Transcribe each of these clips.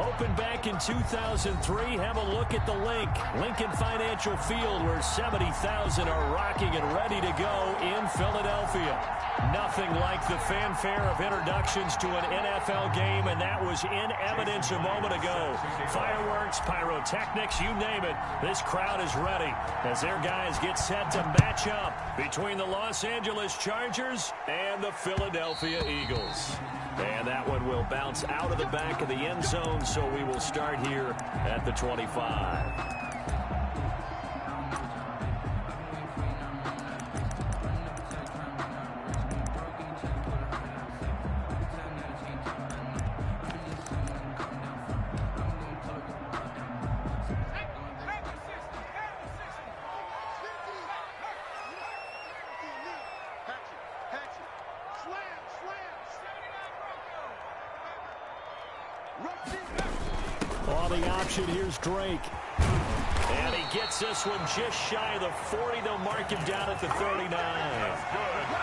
Opened back in 2003. Have a look at the Lincoln Financial Field, where 70,000 are rocking and ready to go in Philadelphia. Nothing like the fanfare of introductions to an NFL game, and that was in evidence a moment ago. Fireworks, pyrotechnics, you name it. This crowd is ready as their guys get set to match up between the Los Angeles Chargers and the Philadelphia Eagles. And that one will bounce out of the back of the end zone, so we will start here at the 25. On the option, here's Drake. And he gets this one just shy of the 40. They'll mark him down at the 39.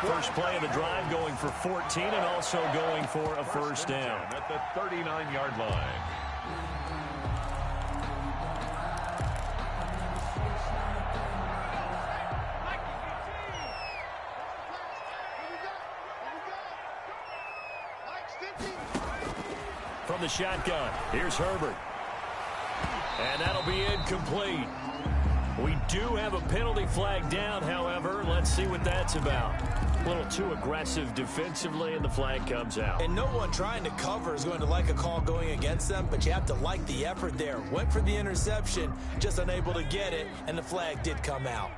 First play of the drive, going for 14 and also going for a first down. At the 39-yard line. From the shotgun, here's Herbert. And that'll be incomplete. We do have a penalty flag down, however. Let's see what that's about. A little too aggressive defensively, and the flag comes out. And no one trying to cover is going to like a call going against them, but you have to like the effort there. Went for the interception, just unable to get it, and the flag did come out.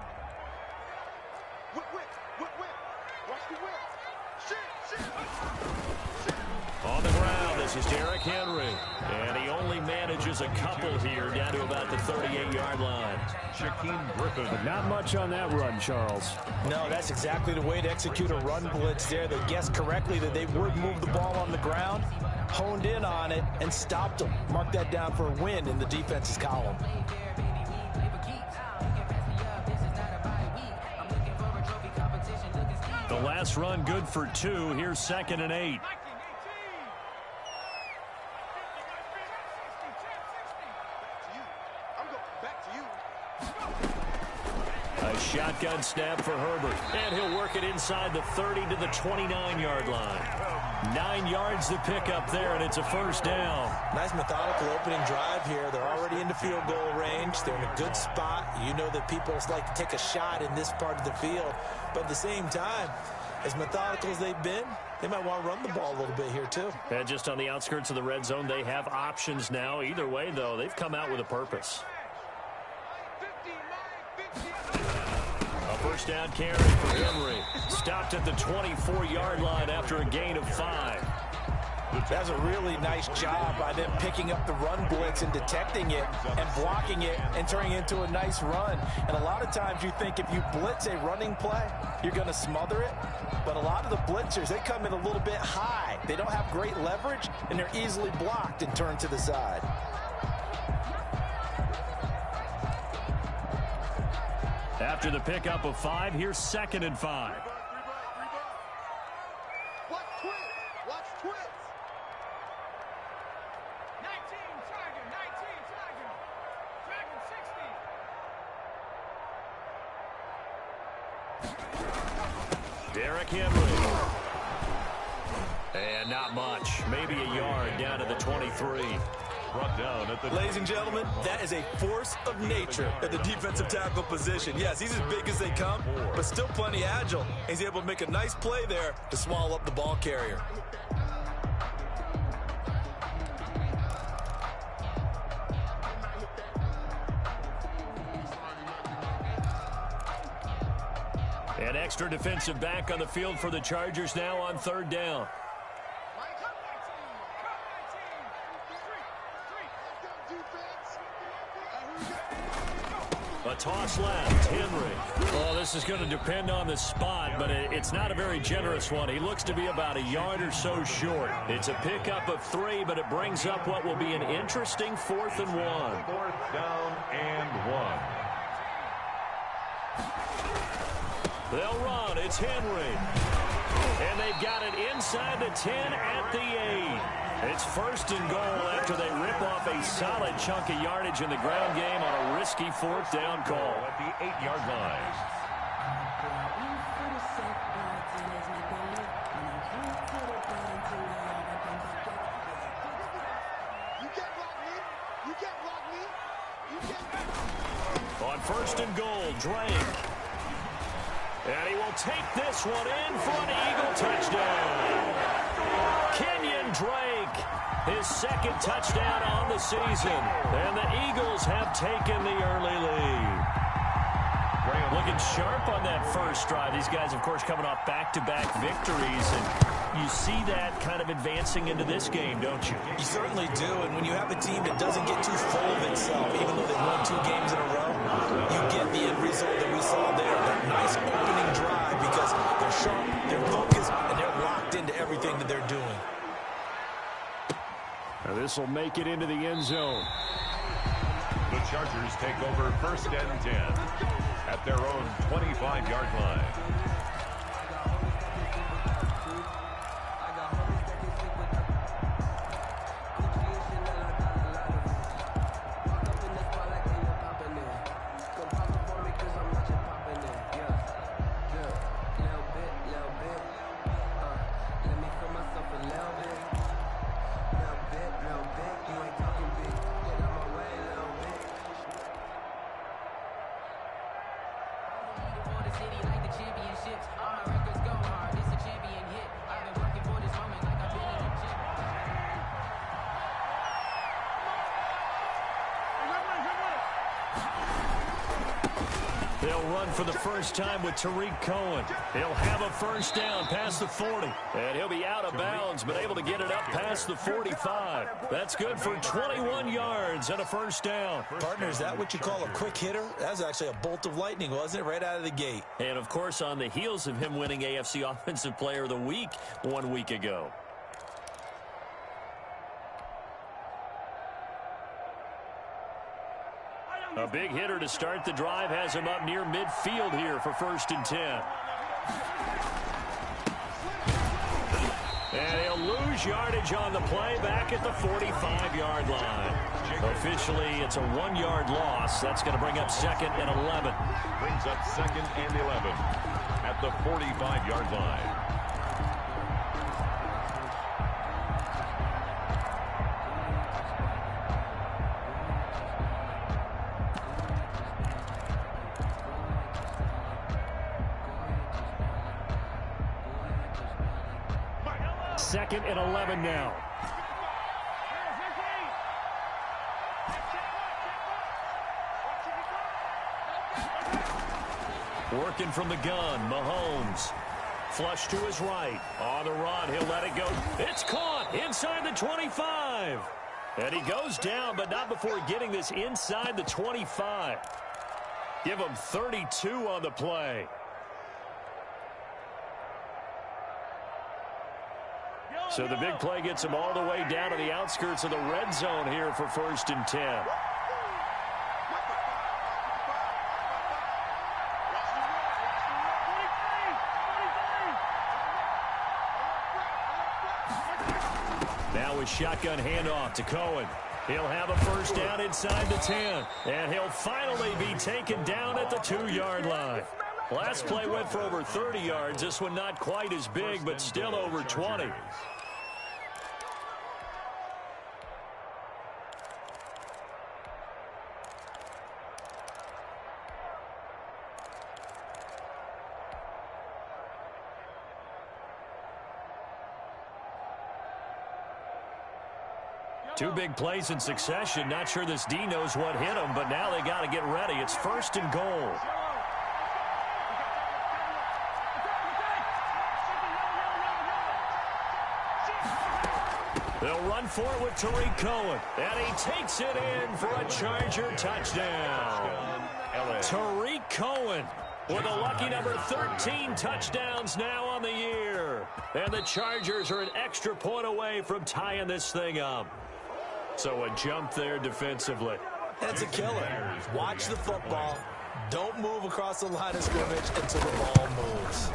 On the ground, this is Derrick Henry. And he only manages a couple here down to about the 38-yard line. Shaquem Griffin. But not much on that run, Charles. No, that's exactly the way to execute a run blitz there. They guessed correctly that they would move the ball on the ground, honed in on it, and stopped them. Mark that down for a win in the defense's column. The last run good for 2. Here's 2nd and 8. A shotgun snap for Herbert. And he'll work it inside the 30 to the 29-yard line. 9 yards to pick up there, and it's a first down. Nice methodical opening drive here. They're already into field goal range. They're in a good spot. You know that people like to take a shot in this part of the field. But at the same time, as methodical as they've been, they might want to run the ball a little bit here, too. And just on the outskirts of the red zone, they have options now. Either way, though, they've come out with a purpose. A first down carry for Henry. Stopped at the 24-yard line after a gain of 5. That's a really nice job by them picking up the run blitz and detecting it and blocking it and turning it into a nice run. And a lot of times you think if you blitz a running play, you're going to smother it. But a lot of the blitzers, they come in a little bit high. They don't have great leverage, and they're easily blocked and turned to the side. After the pickup of 5, here's 2nd and 5. Watch twins. 19, Tiger. Dragon 60. Derrick Henry. And not much. Maybe a yard down to the 23. Brought down at the... Ladies and gentlemen, that is a force of nature at the defensive tackle position. Yes, he's as big as they come, but still plenty agile. He's able to make a nice play there to swallow up the ball carrier. An extra defensive back on the field for the Chargers now on 3rd down. A toss left, Henry. Oh, this is going to depend on the spot, but it's not a very generous one. He looks to be about a yard or so short. It's a pickup of 3, but it brings up what will be an interesting 4th and 1. 4th down and 1. They'll run. It's Henry. And they've got it inside the 10 at the 8. It's first and goal after they rip off a solid chunk of yardage in the ground game on a risky fourth down call. At the 8-yard line. On first and goal, Drake. And he will take this one in for an Eagle touchdown. Kenyon Drake, his second touchdown on the season. And the Eagles have taken the early lead. Looking sharp on that first drive. These guys, of course, coming off back-to-back victories. And you see that kind of advancing into this game, don't you? You certainly do. And when you have a team that doesn't get too full of itself, even though they've won 2 games in a row, you get the end result that we saw there. That nice opening drive because they're sharp, they're focused, and they're locked into everything that they're doing. Now this will make it into the end zone. The Chargers take over first and 10 at their own 25-yard line. They'll run for the first time with Tariq Cohen. He'll have a first down past the 40. And he'll be out of bounds, but able to get it up past the 45. That's good for 21 yards and a first down. Partner, is that what you call a quick hitter? That was actually a bolt of lightning, wasn't it? Right out of the gate. And, of course, on the heels of him winning AFC Offensive Player of the Week 1 week ago. A big hitter to start the drive has him up near midfield here for first and 10. And he'll lose yardage on the play back at the 45-yard line. Officially, it's a 1-yard loss. That's going to bring up second and 11. Brings up second and 11 at the 45-yard line. Second and 11 now. Working from the gun, Mahomes. Flush to his right. On the run, he'll let it go. It's caught inside the 25. And he goes down, but not before getting this inside the 25. Give him 32 on the play. So the big play gets him all the way down to the outskirts of the red zone here for first and 10. Now a shotgun handoff to Cohen. He'll have a first down inside the 10. And he'll finally be taken down at the 2-yard line. Last play went for over 30 yards. This one not quite as big, but still over 20. Two big plays in succession. Not sure this D knows what hit him, but now they got to get ready. It's first and goal. They'll run for it with Tariq Cohen. And he takes it in for a Charger touchdown. Tariq Cohen with a lucky number 13 touchdowns now on the year. And the Chargers are an extra point away from tying this thing up. So a jump there defensively. That's a killer. Watch the football. Don't move across the line of scrimmage until the ball moves.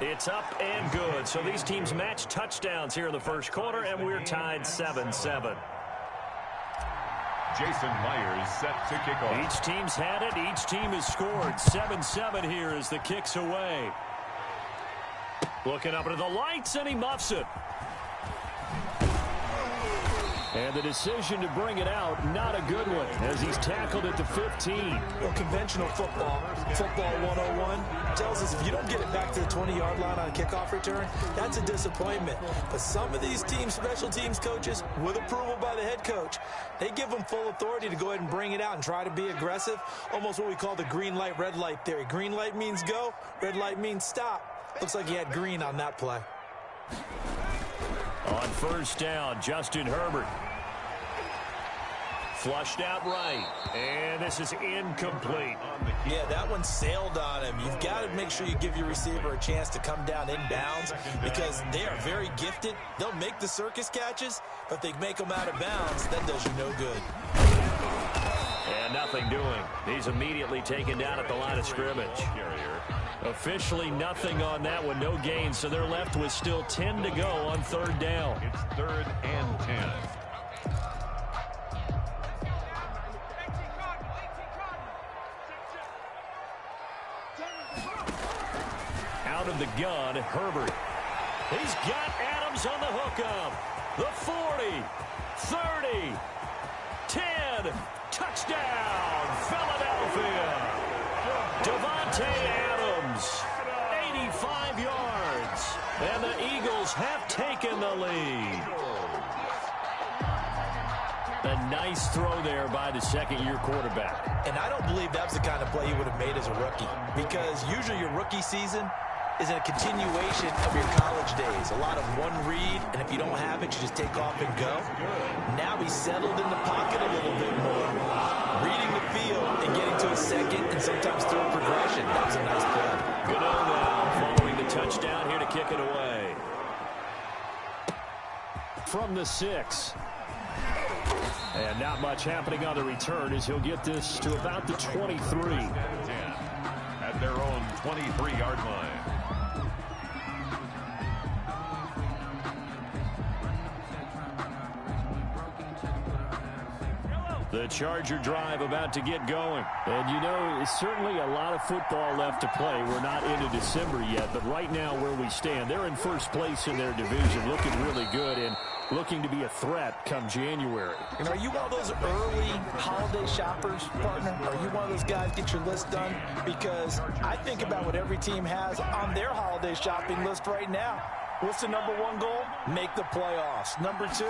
It's up and good. So these teams match touchdowns here in the first quarter, and we're tied 7-7. Jason Myers set to kick off. Each team's had it. Each team has scored. 7-7 here as the kick's away. Looking up into the lights, and he muffs it. And the decision to bring it out, not a good one, as he's tackled at the 15. Well, conventional football 101, tells us if you don't get it back to the 20-yard line on a kickoff return, that's a disappointment. But some of these teams, special teams coaches, with approval by the head coach, they give them full authority to go ahead and bring it out and try to be aggressive, almost what we call the green light, red light theory. Green light means go, red light means stop. Looks like he had green on that play. On first down, Justin Herbert. Flushed out right, and this is incomplete. Yeah, that one sailed on him. You've got to make sure you give your receiver a chance to come down inbounds because they are very gifted. They'll make the circus catches, but if they make them out of bounds, that does you no good. And nothing doing. He's immediately taken down at the line of scrimmage. Officially nothing on that one, no gain, so they're left with still 10 to go on third down. It's 3rd and 10. Out of the gun, Herbert. He's got Adams on the hookup. The 40, 30, 10, touchdown, Philadelphia. Devontae Adams, 85 yards, and the Eagles have taken the lead. A nice throw there by the second-year quarterback. And I don't believe that was the kind of play he would have made as a rookie because usually your rookie season is a continuation of your college days. A lot of one read, and if you don't have it, you just take off and go. Now he's settled in the pocket a little bit more, reading the field and getting to a second and sometimes through a progression. That was a nice play. Gano now following the touchdown here to kick it away. From the 6. And not much happening on the return as he'll get this to about the 23. At their own 23-yard line. The Charger drive about to get going. And you know, it's certainly a lot of football left to play. We're not into December yet, but right now where we stand, they're in first place in their division, looking really good and looking to be a threat come January. And are you one of those early holiday shoppers, partner? Are you one of those guys get your list done? Because I think about what every team has on their holiday shopping list right now. What's the number 1 goal? Make the playoffs. Number 2,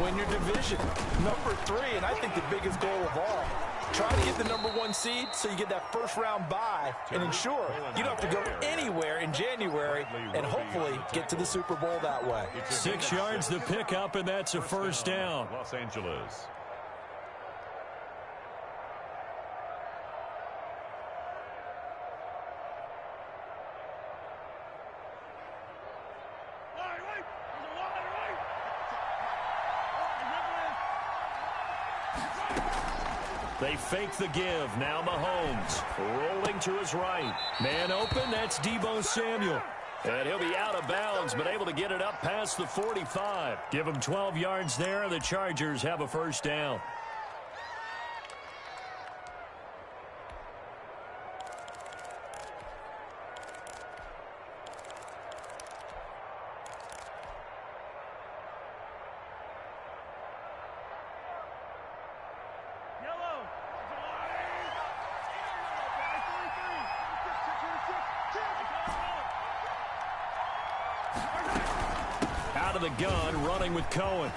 win your division. Number 3, and I think the biggest goal of all, try to get the number 1 seed so you get that first-round bye and ensure you don't have to go anywhere in January and hopefully get to the Super Bowl that way. 6 yards the pickup, and that's a first down. Los Angeles. They fake the give. Now Mahomes rolling to his right. Man open, that's Deebo Samuel. And he'll be out of bounds, but able to get it up past the 45. Give him 12 yards there, and the Chargers have a first down. Out of the gun, running with Cohen.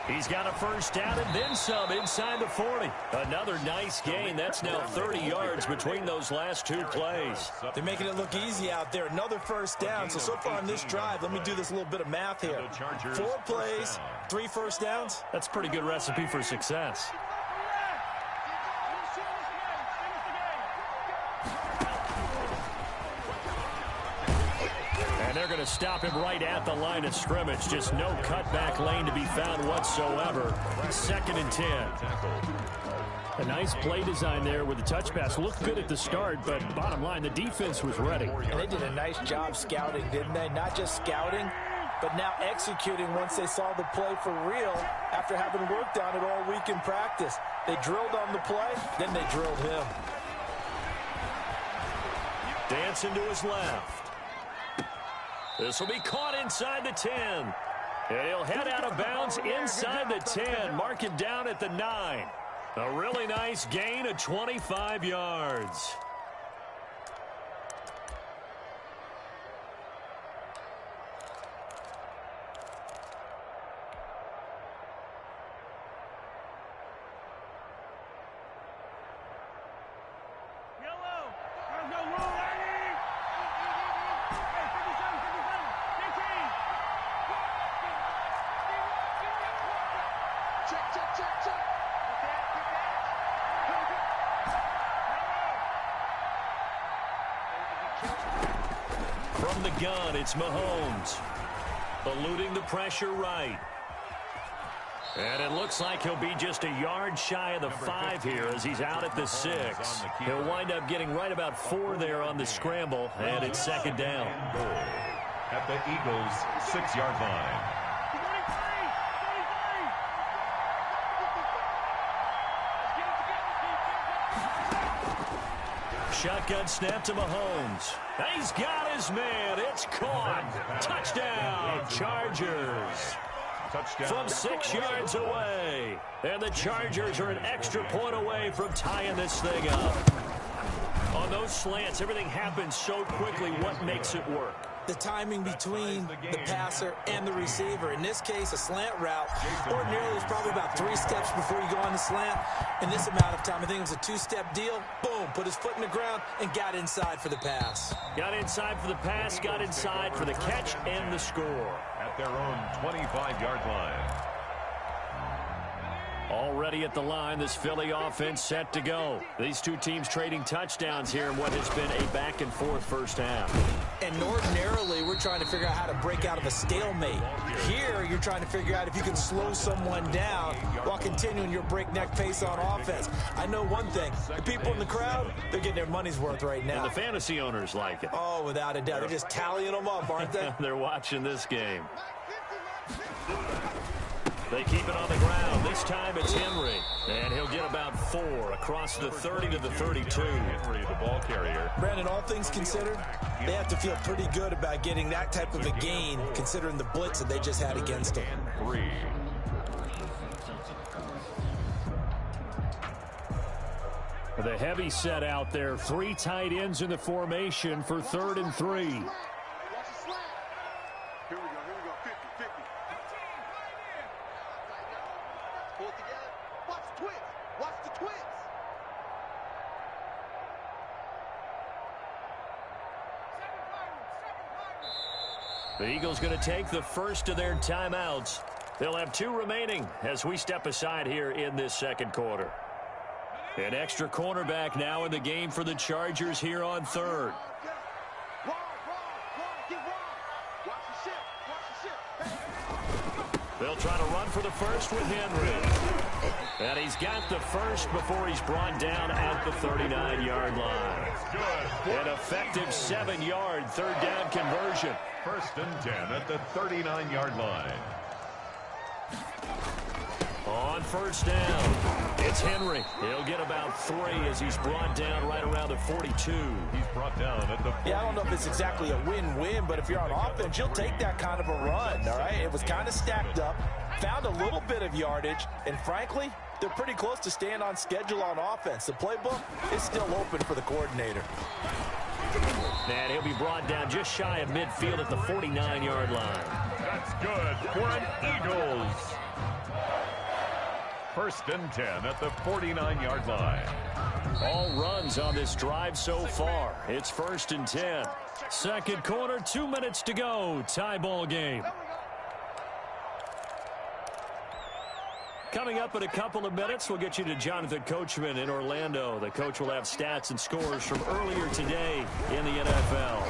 He's got a first down and then some inside the 40. Another nice gain. That's now 30 yards between those last 2 plays. They're making it look easy out there. Another first down. So far on this drive, let me do this little bit of math here. 4 plays, 3 first downs. That's a pretty good recipe for success. They're going to stop him right at the line of scrimmage. Just no cutback lane to be found whatsoever. 2nd and 10. A nice play design there with the touch pass. Looked good at the start, but bottom line, the defense was ready. And they did a nice job scouting, didn't they? Not just scouting, but now executing once they saw the play for real after having worked on it all week in practice. They drilled on the play, then they drilled him. Dancing to his left. This will be caught inside the 10. And he'll head out of bounds inside the 10. Mark it down at the 9. A really nice gain of 25 yards. From the gun, it's Mahomes. Eluding the pressure right. And it looks like he'll be just a yard shy of the 5 here as he's out at the 6. He'll wind up getting right about 4 there on the scramble, and it's second down. At the Eagles' 6-yard line. Shotgun snap to Mahomes. He's got his man. It's caught. Touchdown, Chargers. Touchdown. From 6 yards away. And the Chargers are an extra point away from tying this thing up. On those slants, everything happens so quickly. What makes it work? The timing between the passer and the receiver. In this case, a slant route ordinarily is probably about 3 steps before you go on the slant. In this amount of time, I think it was a 2-step deal. Boom, put his foot in the ground and got inside for the pass. Got inside for the pass, got inside for the catch and the score. At their own 25-yard line. Already at the line, this Philly offense set to go. These two teams trading touchdowns here in what has been a back-and-forth first half. And ordinarily, we're trying to figure out how to break out of a stalemate. Here, you're trying to figure out if you can slow someone down while continuing your breakneck pace on offense. I know one thing. The people in the crowd, they're getting their money's worth right now. And the fantasy owners like it. Oh, without a doubt. They're just tallying them up, aren't they? They're watching this game. They keep it on the ground. This time it's Henry. And he'll get about 4 across the 30 to the 32. Henry, the ball carrier. Brandon, all things considered, they have to feel pretty good about getting that type of a gain, considering the blitz that they just had against them. 3. The heavy set out there. 3 tight ends in the formation for 3rd and 3. The Eagles going to take the first of their timeouts. They'll have 2 remaining as we step aside here in this second quarter. An extra cornerback now in the game for the Chargers here on 3rd. They'll try to run for the first with Henry. And he's got the first before he's brought down at the 39-yard line. An effective 7-yard 3rd down conversion. 1st and 10 at the 39-yard line. On 1st down, it's Henry. He'll get about 3 as he's brought down right around the 42. He's brought down at the 40. Yeah, I don't know if it's exactly a win-win, but if you're on offense, you'll take that kind of a run, all right? It was kind of stacked up, found a little bit of yardage, and frankly, they're pretty close to staying on schedule on offense. The playbook is still open for the coordinator. And he'll be brought down just shy of midfield at the 49-yard line. That's good for an Eagles. 1st and 10 at the 49-yard line. All runs on this drive so far. It's 1st and 10. Second quarter, 2 minutes to go. Tie ball game. Coming up in a couple of minutes, we'll get you to Jonathan Coachman in Orlando. The coach will have stats and scores from earlier today in the NFL.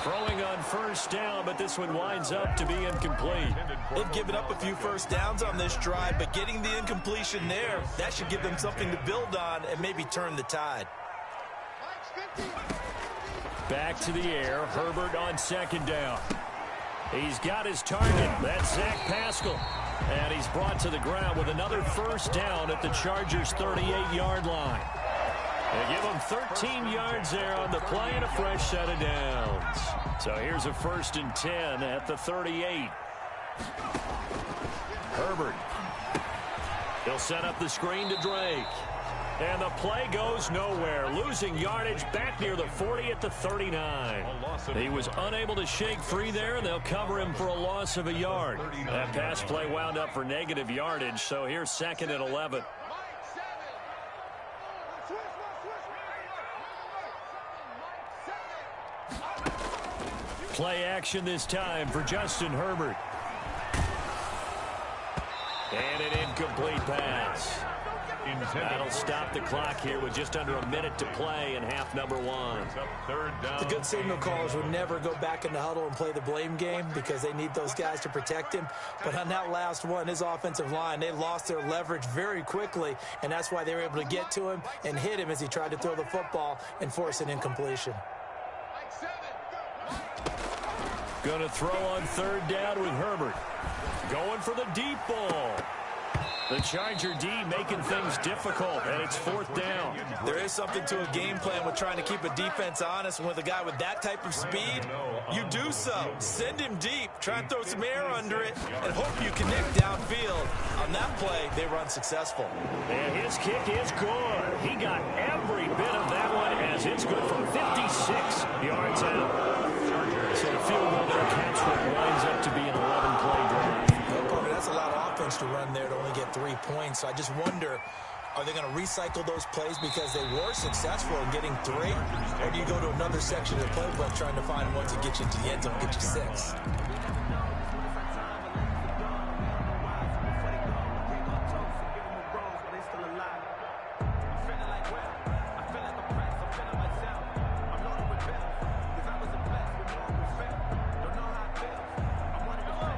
Throwing on first down, but this one winds up to be incomplete. They've given up a few first downs on this drive, but getting the incompletion there, that should give them something to build on and maybe turn the tide. Back to the air. Herbert on second down. He's got his target. That's Zach Pascal. And he's brought to the ground with another first down at the Chargers' 38-yard line. They give him 13 yards there on the play and a fresh set of downs. So here's a 1st and 10 at the 38. Herbert. He'll set up the screen to Drake. And the play goes nowhere. Losing yardage back near the 40 at the 39. He was unable to shake free there, and they'll cover him for a loss of a yard. That pass play wound up for negative yardage, so here's 2nd and 11. Play action this time for Justin Herbert. And an incomplete pass. That'll stop the clock here with just under a minute to play in half number 1. The good signal callers would never go back in the huddle and play the blame game because they need those guys to protect him. But on that last one, his offensive line, they lost their leverage very quickly, and that's why they were able to get to him and hit him as he tried to throw the football and force an incompletion. Going to throw on 3rd down with Herbert. Going for the deep ball. The Charger D making things difficult, and it's 4th down. There is something to a game plan with trying to keep a defense honest. And with a guy with that type of speed, you do so. Send him deep. Try and throw some air under it and hope you connect downfield. On that play, they were unsuccessful. And his kick is good. He got every bit of that one as it's good from 56 yards out. So the field goal there counts what winds up to be an 11-play drive. That's a lot of offense to run there to only get 3 points. So I just wonder, are they going to recycle those plays because they were successful in getting 3? Or do you go to another section of the playbook trying to find ones that get you into the end zone, get you 6?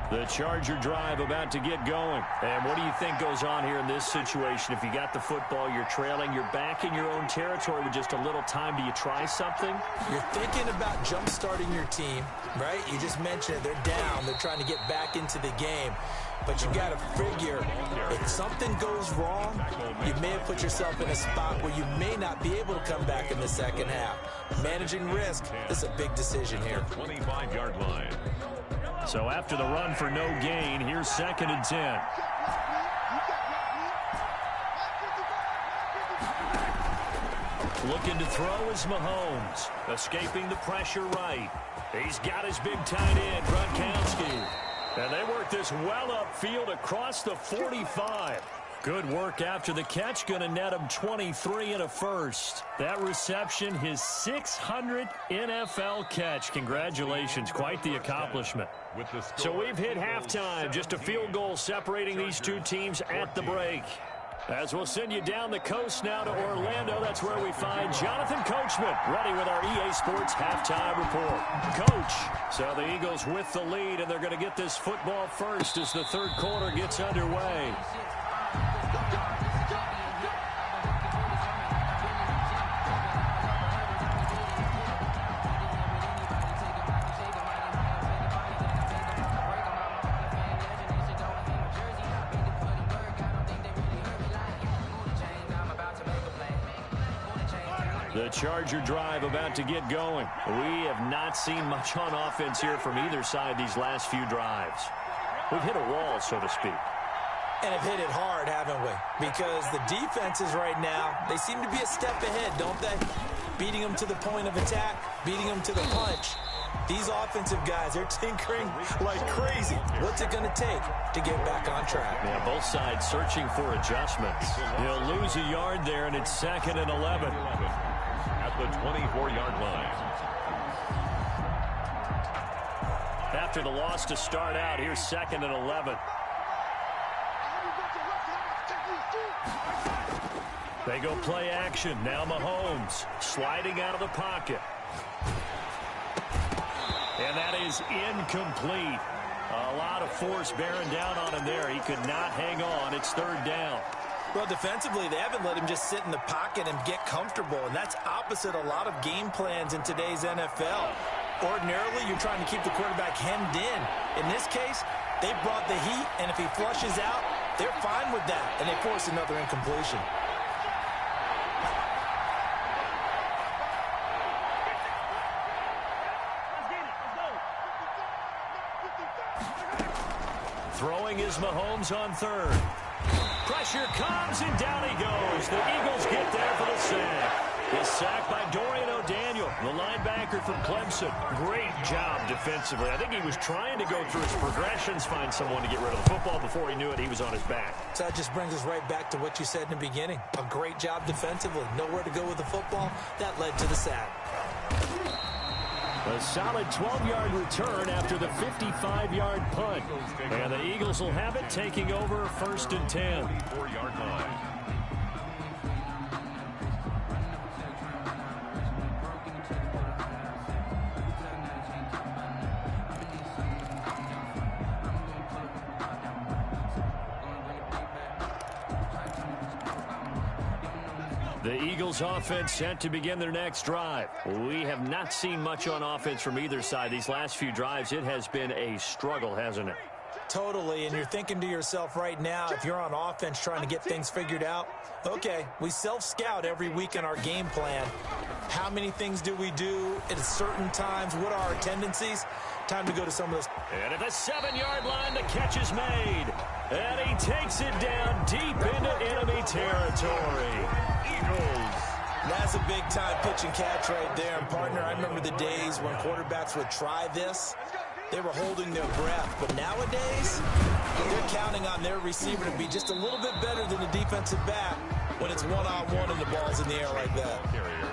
The Charger drive about to get going. And what do you think goes on here in this situation? If you got the football, you're trailing, you're back in your own territory with just a little time. Do you try something? You're thinking about jump-starting your team, right? You just mentioned it. They're down. They're trying to get back into the game. But you got to figure, if something goes wrong, you may have put yourself in a spot where you may not be able to come back in the second half. Managing risk, this is a big decision here. 25-yard line. So after the run for no gain, here's 2nd and 10. Looking to throw is Mahomes. Escaping the pressure right. He's got his big tight end, Gronkowski. And they work this well upfield across the 45. Good work after the catch. Going to net him 23 and a first. That reception, his 600th NFL catch. Congratulations. Quite the accomplishment. So we've hit halftime. Just a field goal separating these two teams at the break. As we'll send you down the coast now to Orlando, that's where we find Jonathan Coachman, ready with our EA Sports halftime report. Coach, so the Eagles with the lead, and they're going to get this football first as the third quarter gets underway. The Charger drive about to get going. We have not seen much on offense here from either side these last few drives. We've hit a wall, so to speak. And have hit it hard, haven't we? Because the defenses right now, they seem to be a step ahead, don't they? Beating them to the point of attack, beating them to the punch. These offensive guys, they're tinkering like crazy. What's it going to take to get back on track? Yeah, both sides searching for adjustments. He'll lose a yard there, and it's 2nd and 11. At the 24-yard line. After the loss to start out, here's 2nd and 11. They go play action. Now Mahomes sliding out of the pocket. And that is incomplete. A lot of force bearing down on him there. He could not hang on. It's third down. Well, defensively, they haven't let him just sit in the pocket and get comfortable, and that's opposite a lot of game plans in today's NFL. Ordinarily, you're trying to keep the quarterback hemmed in. In this case, they brought the heat, and if he flushes out, they're fine with that, and they force another incompletion. Throwing is Mahomes on third. Pressure comes, and down he goes. The Eagles get there for the sack. Is sacked by Dorian O'Daniel, the linebacker from Clemson. Great job defensively. I think he was trying to go through his progressions, find someone to get rid of the football. Before he knew it, he was on his back. So that just brings us right back to what you said in the beginning. A great job defensively. Nowhere to go with the football. That led to the sack. A solid 12-yard return after the 55-yard punt. And the Eagles will have it, taking over first and 10. 4-yard line. The Eagles offense set to begin their next drive. We have not seen much on offense from either side. These last few drives, it has been a struggle, hasn't it? Totally, and you're thinking to yourself right now, if you're on offense trying to get things figured out, okay, we self-scout every week in our game plan. How many things do we do at certain times? What are our tendencies? Time to go to some of those. And at the 7-yard line, the catch is made. And he takes it down deep into enemy territory. Eagles. That's a big-time pitch and catch right there. And, partner, I remember the days when quarterbacks would try this. They were holding their breath. But nowadays, they're counting on their receiver to be just a little bit better than the defensive back when it's one-on-one and the ball's in the air like that.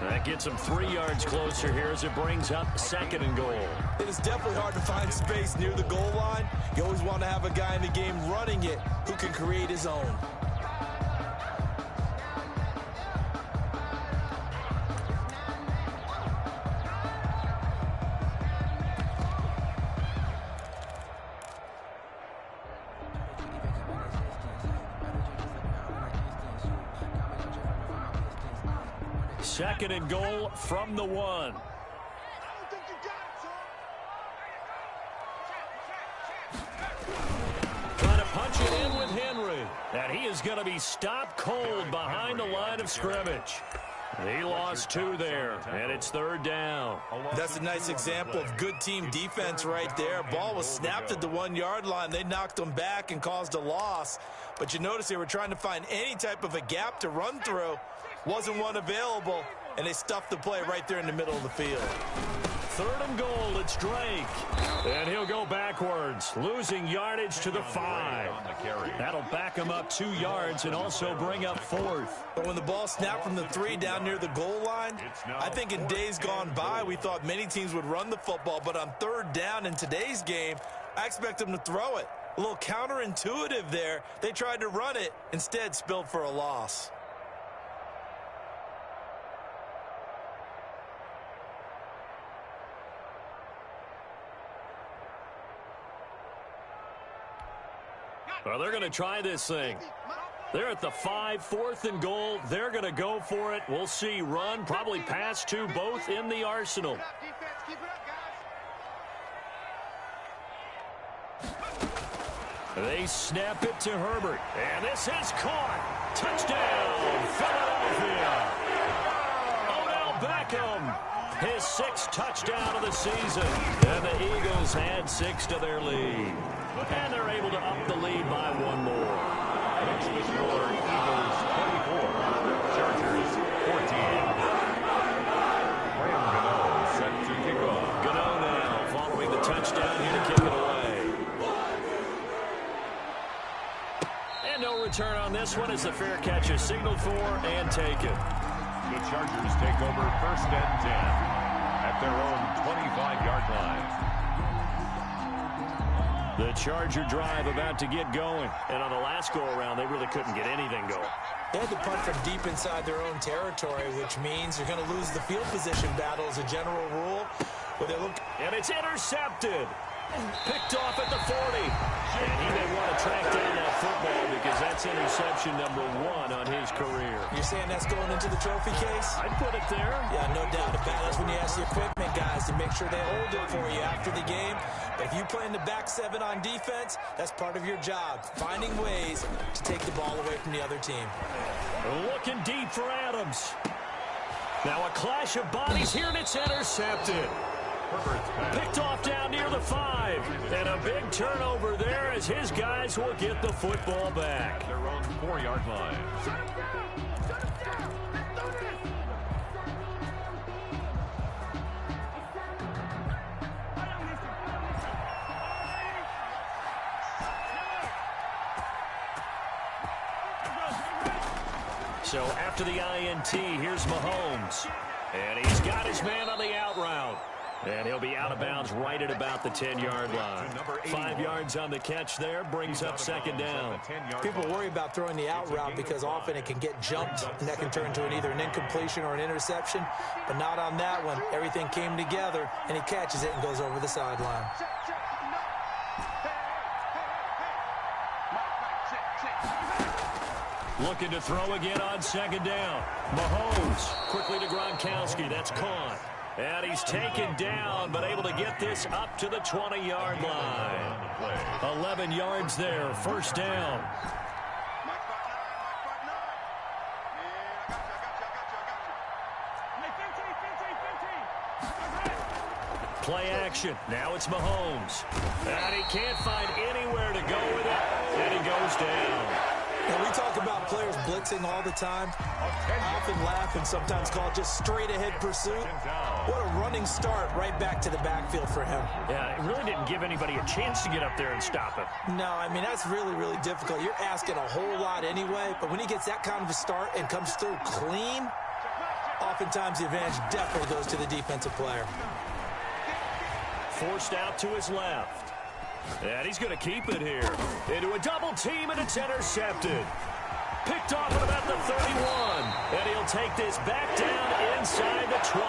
That gets them 3 yards closer here as it brings up second and goal. It is definitely hard to find space near the goal line. You always want to have a guy in the game running it who can create his own. Second and goal from the 1. Trying to punch it in with Henry. And he is going to be stopped cold behind the line of scrimmage. He lost 2 there, and it's third down. That's a nice example of good team defense right there. Ball was snapped at the 1-yard line. They knocked them back and caused a loss. But you notice they were trying to find any type of a gap to run through. Wasn't one available, and they stuffed the play right there in the middle of the field. Third and goal, it's Drake. And he'll go backwards, losing yardage to the 5. That'll back him up 2 yards and also bring up 4th. But when the ball snapped from the 3 down near the goal line, I think in days gone by, we thought many teams would run the football. But on third down in today's game, I expect them to throw it. A little counterintuitive there. They tried to run it, instead spilled for a loss. Well, they're going to try this thing. They're at the 5, 4th and goal. They're going to go for it. We'll see. Run, probably pass to both in the arsenal. They snap it to Herbert. And this is caught. Touchdown, Philadelphia. Odell Beckham. His 6th touchdown of the season. And the Eagles add 6 to their lead. And they're able to up the lead by 1 more. Makes the score Eagles 24, Chargers 14. Graham Gano set to kick off. Gano now following the touchdown here to kick it away. And no return on this one as the fair catch is signaled for and taken. The Chargers take over first and 10 at their own 25-yard line. The Charger drive about to get going. And on the last go-around, they really couldn't get anything going. They had to punt from deep inside their own territory, which means you're going to lose the field position battle as a general rule. And it's intercepted. Picked off at the 40. And he may want to track down that football because that's interception number 1 on his career. You're saying that's going into the trophy case? I'd put it there. Yeah, no doubt about it. That's when you ask the equipment guys to make sure they hold it for you after the game. But if you play in the back 7 on defense, that's part of your job, finding ways to take the ball away from the other team. Looking deep for Adams. Now a clash of bodies here, and it's intercepted. Picked off down near the 5. And a big turnover there as his guys will get the football back. Their own 4-yard line. So after the INT, here's Mahomes. And he's got his man on the out route. And he'll be out of bounds right at about the 10-yard line. 5 yards on the catch there, brings up second down. People worry about throwing the out route because often it can get jumped, and that can turn into either an incompletion or an interception. But not on that one. Everything came together, and he catches it and goes over the sideline. Looking to throw again on second down. Mahomes quickly to Gronkowski. That's caught. And he's taken down, but able to get this up to the 20-yard line. 11 yards there, first down. Play action. Now it's Mahomes. And he can't find anywhere to go with it. And he goes down. And we talk about players blitzing all the time. I often laugh and sometimes call it just straight-ahead pursuit. What a running start right back to the backfield for him. Yeah, it really didn't give anybody a chance to get up there and stop him. No, I mean, that's really, really difficult. You're asking a whole lot anyway, but when he gets that kind of a start and comes through clean, oftentimes the advantage definitely goes to the defensive player. Forced out to his left. And he's going to keep it here. Into a double team, and it's intercepted. Picked off at about the 31. And he'll take this back down inside the 20.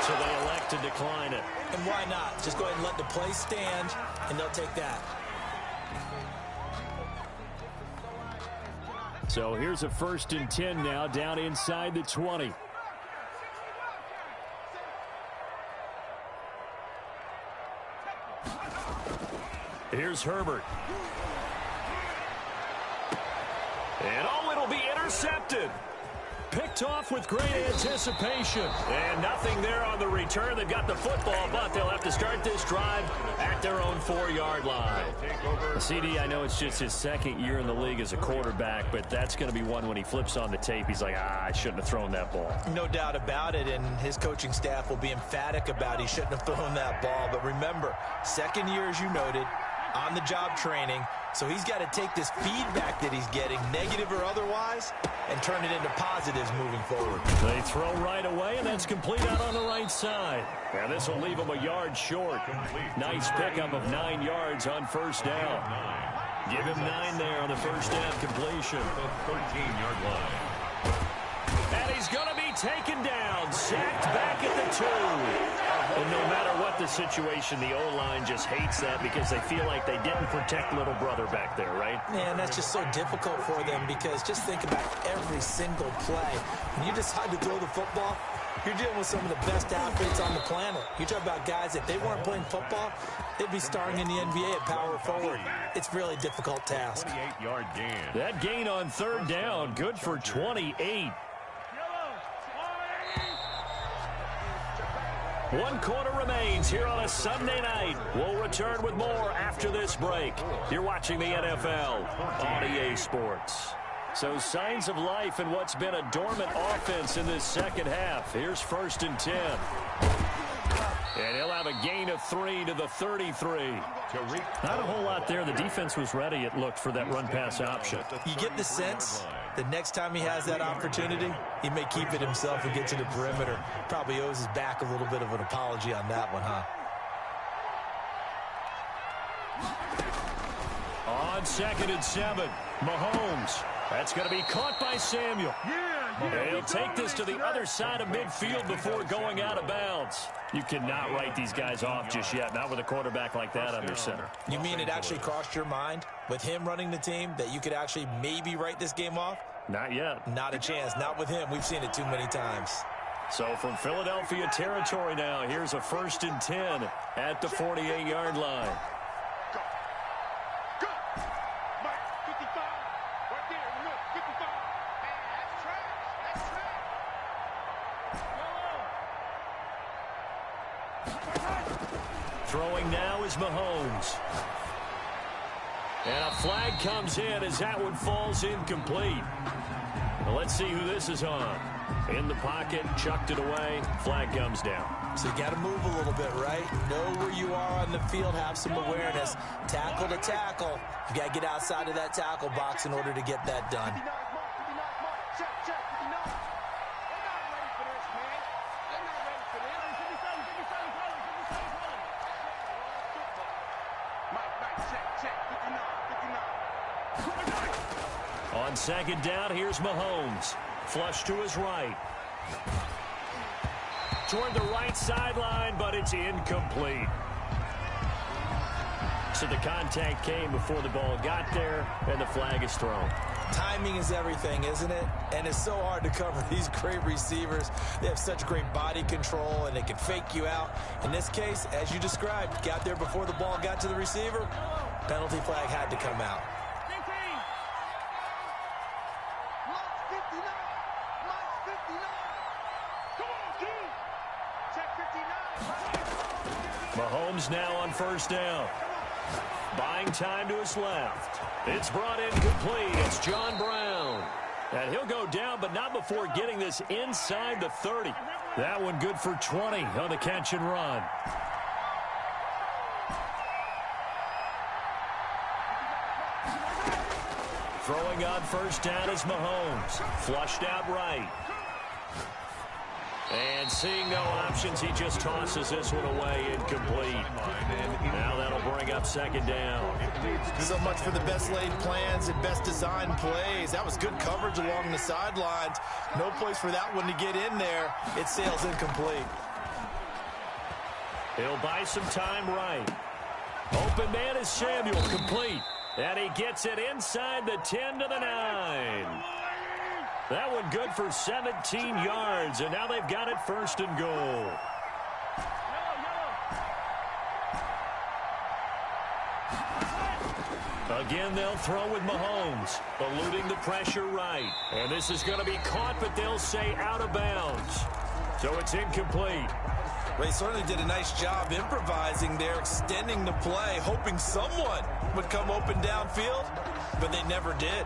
So they elect to decline it. And why not? Just go ahead and let the play stand, and they'll take that. So here's a 1st and 10 now, down inside the 20. Here's Herbert. And it'll be intercepted. Picked off with great anticipation. And nothing there on the return. They've got the football, but they'll have to start this drive at their own 4-yard line. CD, I know it's just his 2nd year in the league as a quarterback, but that's going to be one when he flips on the tape. He's like, I shouldn't have thrown that ball. No doubt about it, and his coaching staff will be emphatic about he shouldn't have thrown that ball. But remember, 2nd year, as you noted, on-the-job training, so he's got to take this feedback that he's getting, negative or otherwise, and turn it into positives moving forward. They throw right away, and that's complete out on the right side. And this will leave him a yard short. Nice pickup of 9 yards on first down. Give him 9 there on the first down completion. 13-yard line. And he's going to be taken down, sacked back at the 2. And no matter what the situation, the O-line just hates that because they feel like they didn't protect little brother back there, right? Man, that's just so difficult for them because just think about every single play. When you decide to throw the football, you're dealing with some of the best athletes on the planet. You talk about guys, if they weren't playing football, they'd be starring in the NBA at power forward. It's really a difficult task. 28-yard gain. That gain on 3rd down, good for 28. 1 quarter remains here on a Sunday night. We'll return with more after this break. You're watching the NFL on EA Sports. So signs of life in what's been a dormant offense in this second half. Here's 1st and 10. And he'll have a gain of 3 to the 33. Not a whole lot there. The defense was ready, it looked, for that run-pass option. You get the sense the next time he has that opportunity, he may keep it himself and get to the perimeter. Probably owes his back a little bit of an apology on that one, huh? On 2nd and 7, Mahomes. That's going to be caught by Samuel. He'll take this to the other side of midfield before going out of bounds. You cannot write these guys off just yet, not with a quarterback like that under center. You mean it actually crossed your mind with him running the team that you could actually maybe write this game off? Not yet. Not a chance. Not with him. We've seen it too many times. So from Philadelphia territory now, here's a 1st and 10 at the 48-yard line. Go. Mike, 55. Right there in the middle. 55. Man, that's trash. That's trash. Throwing now is Mahomes. And a flag comes in as that one falls incomplete. Well, let's see who this is on. In the pocket, chucked it away, flag comes down. So you got to move a little bit, right? Know where you are on the field, have some awareness. Tackle to tackle. You got to get outside of that tackle box in order to get that done. 59, Mark. Check, 59. They're not ready for this, man. They're not ready for this. 57. Mike, check, 59. On 2nd down, here's Mahomes. Flush to his right. Toward the right sideline, but it's incomplete. So the contact came before the ball got there, and the flag is thrown. Timing is everything, isn't it? And it's so hard to cover these great receivers. They have such great body control, and they can fake you out. In this case, as you described, got there before the ball got to the receiver. Penalty flag had to come out. Mahomes now on 1st down. Buying time to his left. It's brought in complete. It's John Brown. And he'll go down, but not before getting this inside the 30. That one good for 20 on the catch and run. Throwing on 1st down is Mahomes. Flushed out right. And seeing no options, he just tosses this one away incomplete. Now that'll bring up 2nd down. So much for the best laid plans and best designed plays. That was good coverage along the sidelines. No place for that one to get in there. It sails incomplete. He'll buy some time right. Open man is Samuel, complete. And he gets it inside the 10 to the 9. That one good for 17 yards, and now they've got it 1st and goal. Again, they'll throw with Mahomes, eluding the pressure right. And this is going to be caught, but they'll say out of bounds. So it's incomplete. Well, he certainly did a nice job improvising there, extending the play, hoping someone would come open downfield, but they never did.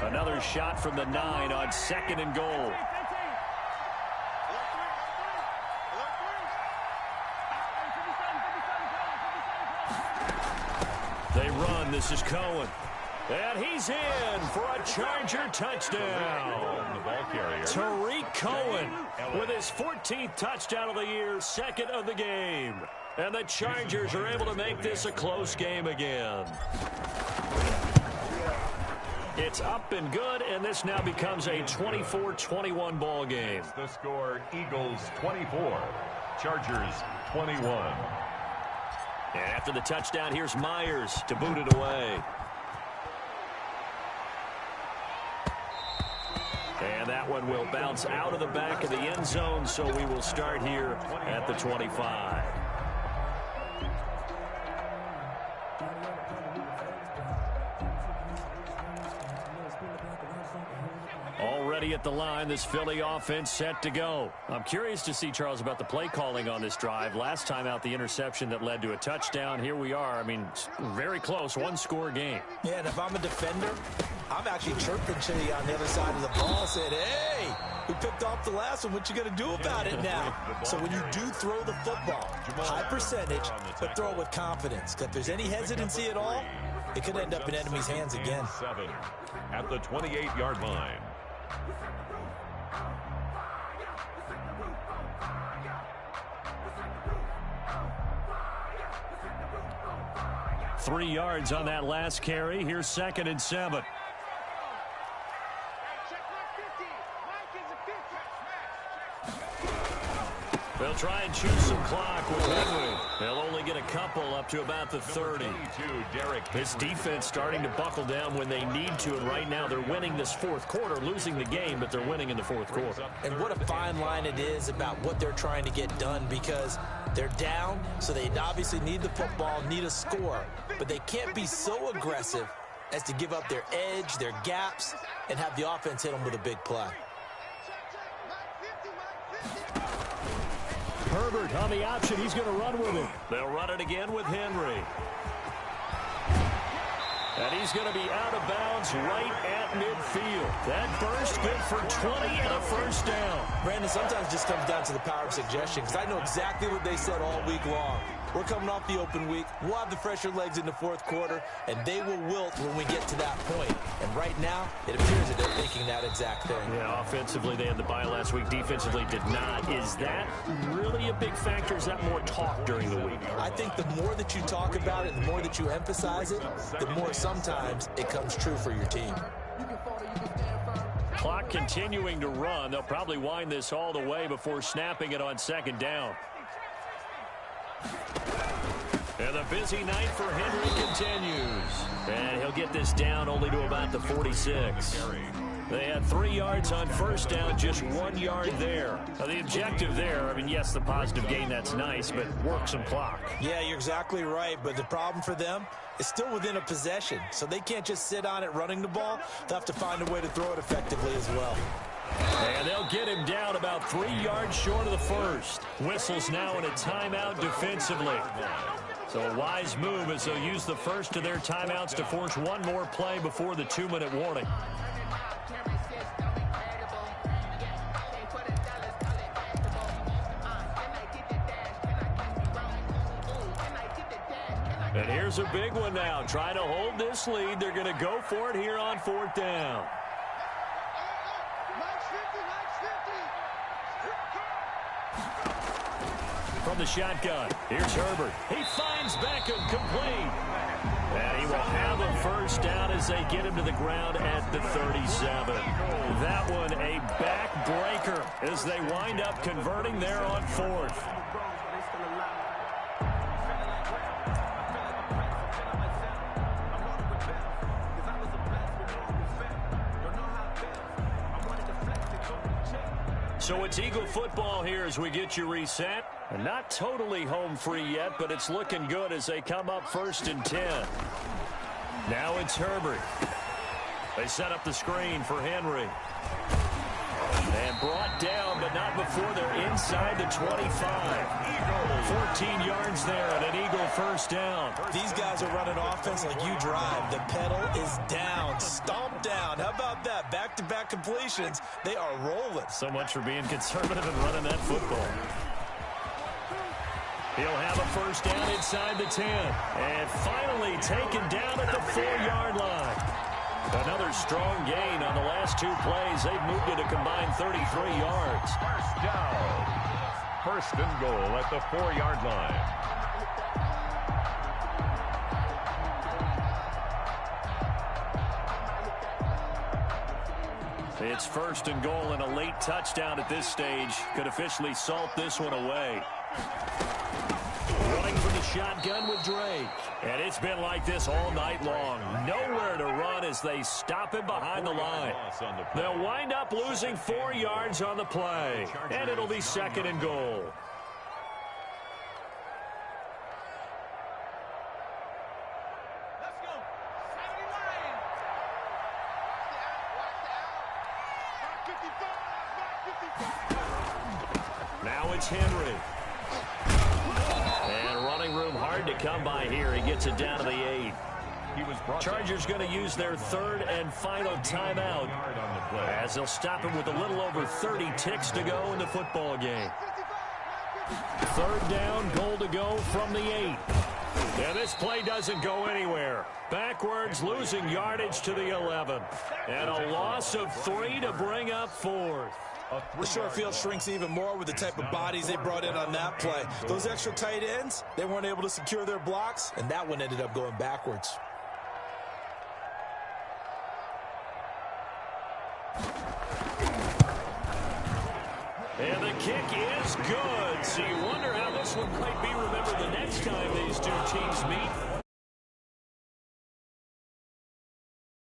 Another shot from the 9 on 2nd and goal. They run. This is Cohen. And he's in for a Charger touchdown. Tariq Cohen with his 14th touchdown of the year, 2nd of the game. And the Chargers are able to make this a close game again. It's up and good, and this now becomes a 24-21 ball game. The score, Eagles 24, Chargers 21. And after the touchdown, here's Myers to boot it away. And that one will bounce out of the back of the end zone, so we will start here at the 25. Already at the line, this Philly offense set to go. I'm curious to see, Charles, about the play calling on this drive. Last time out, the interception that led to a touchdown. Here we are. I mean, very close, one-score game. Yeah, and if I'm a defender, I'm actually chirping to you on the other side of the ball, saying, hey, we picked off the last one. What you going to do about it now? So when you do throw the football, high percentage, but throw it with confidence. If there's any hesitancy at all, it could end up in enemy's hands again. 7 at the 28-yard line. 3 yards on that last carry. Here's 2nd and 7. They'll try and choose some clock with Henry. They'll only get a couple up to about the 30. This defense starting to buckle down when they need to, and right now they're winning this fourth quarter, losing the game, but they're winning in the fourth quarter. And what a fine line it is about what they're trying to get done, because they're down, so they obviously need the football, need a score, but they can't be so aggressive as to give up their edge, their gaps, and have the offense hit them with a big play. Herbert on the option. He's going to run with it. They'll run it again with Henry. And he's going to be out of bounds right at midfield. That burst good for 20 and a first down. Brandon, sometimes it just comes down to the power of suggestion, because I know exactly what they said all week long. We're coming off the open week. We'll have the fresher legs in the fourth quarter, and they will wilt when we get to that point. And right now, it appears that they're thinking that exact thing. Yeah, offensively, they had the bye last week. Defensively, did not. Is that really a big factor? Is that more talk during the week? I think the more that you talk about it, the more that you emphasize it, the more sometimes it comes true for your team. Clock continuing to run. They'll probably wind this all the way before snapping it on 2nd down. And the busy night for Henry continues. And he'll get this down only to about the 46. They had 3 yards on first down, just 1 yard there. Now, the objective there, I mean, yes, the positive gain, that's nice, but work some clock. Yeah, you're exactly right, but the problem for them is still within a possession, so they can't just sit on it running the ball. They'll have to find a way to throw it effectively as well. And they'll get him down about 3 yards short of the first. Whistles now in a timeout defensively. So a wise move as they'll use the first of their timeouts to force one more play before the 2-minute warning. And here's a big one now. Trying to hold this lead. They're going to go for it here on 4th down. From the shotgun, here's Herbert. He finds Beckham complete. And he will have a first down as they get him to the ground at the 37. That one a backbreaker as they wind up converting there on 4th. So it's Eagle football here as we get you reset. Not totally home free yet, but it's looking good as they come up 1st and 10. Now it's Herbert. They set up the screen for Henry. And brought down, but not before they're inside the 25. 14 yards there and an Eagle first down. These guys are running offense like you drive. The pedal is down, stomped down. How about that? Back-to-back completions. They are rolling. So much for being conservative and running that football. He'll have a first down inside the 10. And finally taken down at the 4-yard line. Another strong gain on the last 2 plays. They've moved it a combined 33 yards. First down. 1st and goal at the 4-yard line. It's 1st and goal, and a late touchdown at this stage could officially salt this one away. Running from the shotgun with Drake. And it's been like this all night long. Nowhere to run as they stop him behind the line. They'll wind up losing 4 yards on the play. And it'll be 2nd and goal. Now it's Henry. And running room hard to come by here. He gets it down to the 8. Chargers going to use their 3rd and final timeout as they'll stop him with a little over 30 ticks to go in the football game. 3rd down, goal to go from the 8. And this play doesn't go anywhere. Backwards, losing yardage to the 11. And a loss of 3 to bring up 4th. The short field shrinks even more with the type of bodies they brought in on that play. Those extra tight ends, they weren't able to secure their blocks, and that one ended up going backwards. And the kick is good. So you wonder how this one might be remembered the next time these two teams meet.